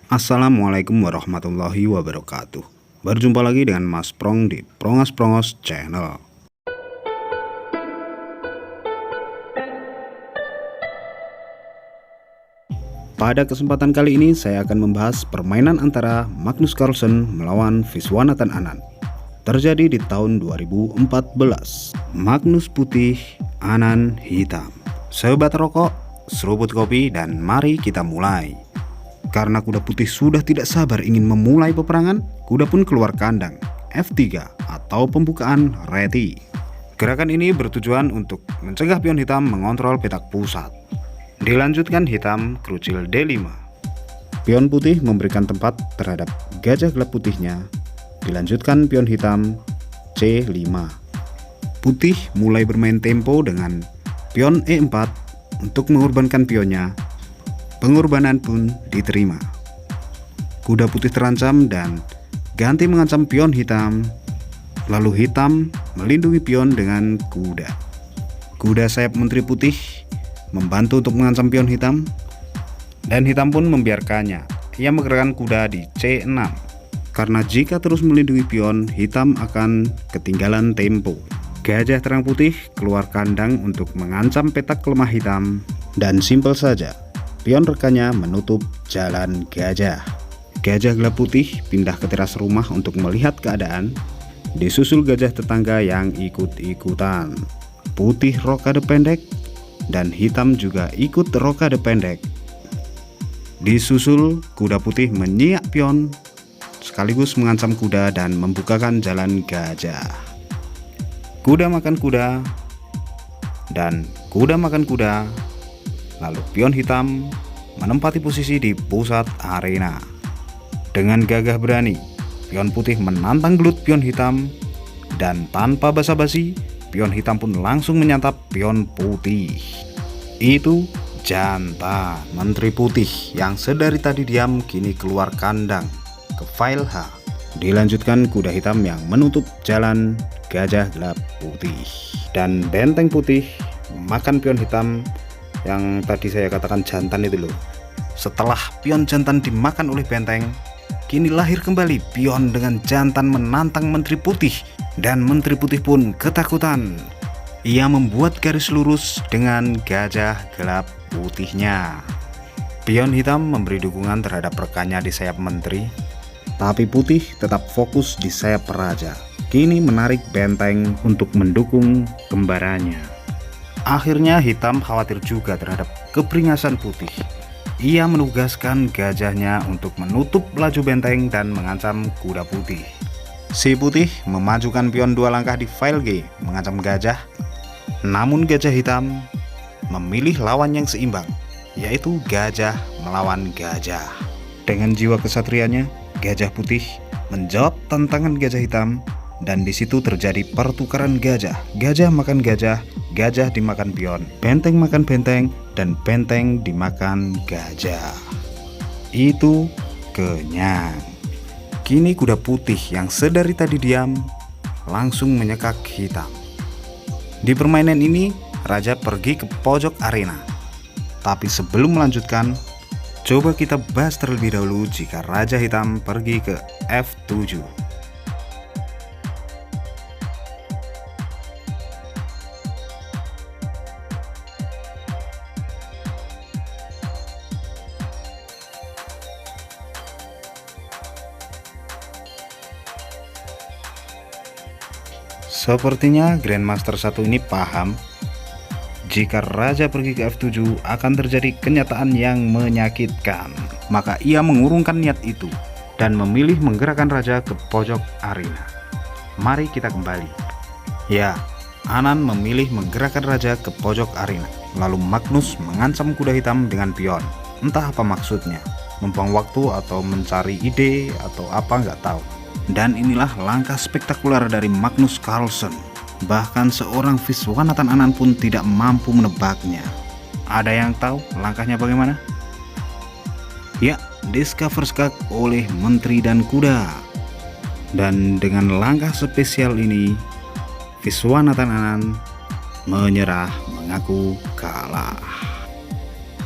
Assalamualaikum warahmatullahi wabarakatuh. Berjumpa lagi dengan Mas Prong di Prongas Prongos Channel. Pada kesempatan kali ini saya akan membahas permainan antara Magnus Carlsen melawan Viswanathan Anand. Terjadi di tahun 2014. Magnus putih, Anand hitam. Sobat rokok, seruput kopi, dan mari kita mulai. Karena kuda putih sudah tidak sabar ingin memulai peperangan, kuda pun keluar kandang F3 atau pembukaan reti. Gerakan ini bertujuan untuk mencegah pion hitam mengontrol petak pusat. Dilanjutkan hitam kerucil D5. Pion putih memberikan tempat terhadap gajah gelap putihnya. Dilanjutkan pion hitam C5. Putih mulai bermain tempo dengan pion E4 untuk mengorbankan pionnya. Pengorbanan pun diterima. Kuda putih terancam dan ganti mengancam pion hitam. Lalu hitam melindungi pion dengan kuda. Kuda sayap menteri putih membantu untuk mengancam pion hitam, dan hitam pun membiarkannya. Ia menggerakkan kuda di C6 karena jika terus melindungi pion, hitam akan ketinggalan tempo. Gajah terang putih keluar kandang untuk mengancam petak lemah hitam, dan simpel saja, pion rekannya menutup jalan gajah. Gajah gelap putih pindah ke teras rumah untuk melihat keadaan, disusul gajah tetangga yang ikut-ikutan. Putih rokade pendek dan hitam juga ikut rokade pendek. Disusul kuda putih menyiak pion sekaligus mengancam kuda dan membukakan jalan gajah. Kuda makan kuda dan kuda makan kuda. Lalu pion hitam menempati posisi di pusat arena. Dengan gagah berani, pion putih menantang gelut pion hitam, dan tanpa basa-basi, pion hitam pun langsung menyantap pion putih. Itu jantan menteri putih yang sedari tadi diam kini keluar kandang ke file H. Dilanjutkan kuda hitam yang menutup jalan gajah gelap putih, dan benteng putih makan pion hitam yang tadi saya katakan jantan itu loh. Setelah pion jantan dimakan oleh benteng, kini lahir kembali pion dengan jantan menantang menteri putih, dan menteri putih pun ketakutan. Ia membuat garis lurus dengan gajah gelap putihnya. Pion hitam memberi dukungan terhadap rekannya di sayap menteri, tapi putih tetap fokus di sayap raja. Kini menarik benteng untuk mendukung kembarannya. Akhirnya hitam khawatir juga terhadap keberingasan putih. Ia menugaskan gajahnya untuk menutup laju benteng dan mengancam kuda putih. Si putih memajukan pion 2 langkah di file G mengancam gajah. Namun gajah hitam memilih lawan yang seimbang, yaitu gajah melawan gajah. Dengan jiwa kesatrianya, gajah putih menjawab tantangan gajah hitam, dan di situ terjadi pertukaran gajah. Gajah makan gajah, gajah dimakan pion, benteng makan benteng, dan benteng dimakan gajah. Itu kenyang. Kini kuda putih yang sedari tadi diam langsung menyekak hitam. Di permainan ini, raja pergi ke pojok arena. Tapi sebelum melanjutkan, coba kita bahas terlebih dahulu jika raja hitam pergi ke F7. Sepertinya Grandmaster 1 ini paham jika raja pergi ke F7 akan terjadi kenyataan yang menyakitkan. Maka ia mengurungkan niat itu dan memilih menggerakkan raja ke pojok arena. Mari kita kembali. Ya, Anand memilih menggerakkan raja ke pojok arena. Lalu Magnus mengancam kuda hitam dengan pion. Entah apa maksudnya, membuang waktu atau mencari ide atau apa nggak tahu. Dan inilah langkah spektakuler dari Magnus Carlsen. Bahkan seorang Viswanathan Anand pun tidak mampu menebaknya. Ada yang tahu langkahnya bagaimana? Ya, discover skak oleh menteri dan kuda. Dan dengan langkah spesial ini, Viswanathan Anand menyerah, mengaku kalah.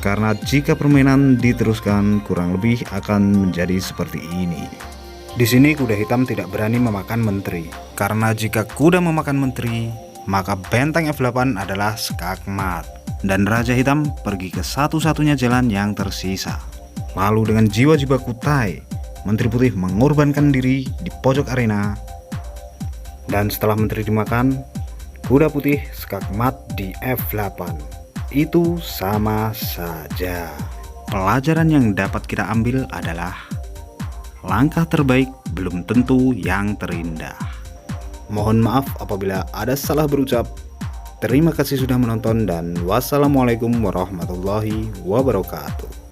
karena jika permainan diteruskan kurang lebih akan menjadi seperti ini. Di sini kuda hitam tidak berani memakan menteri, karena jika kuda memakan menteri, maka benteng F8 adalah skakmat, dan Raja Hitam pergi ke satu-satunya jalan yang tersisa. Lalu dengan jiwa-jiwa kutai, Menteri Putih mengorbankan diri di pojok arena, dan setelah menteri dimakan, kuda putih skakmat di F8. Itu sama saja. Pelajaran yang dapat kita ambil adalah langkah terbaik belum tentu yang terindah. Mohon maaf apabila ada salah berucap. Terima kasih sudah menonton dan wassalamualaikum warahmatullahi wabarakatuh.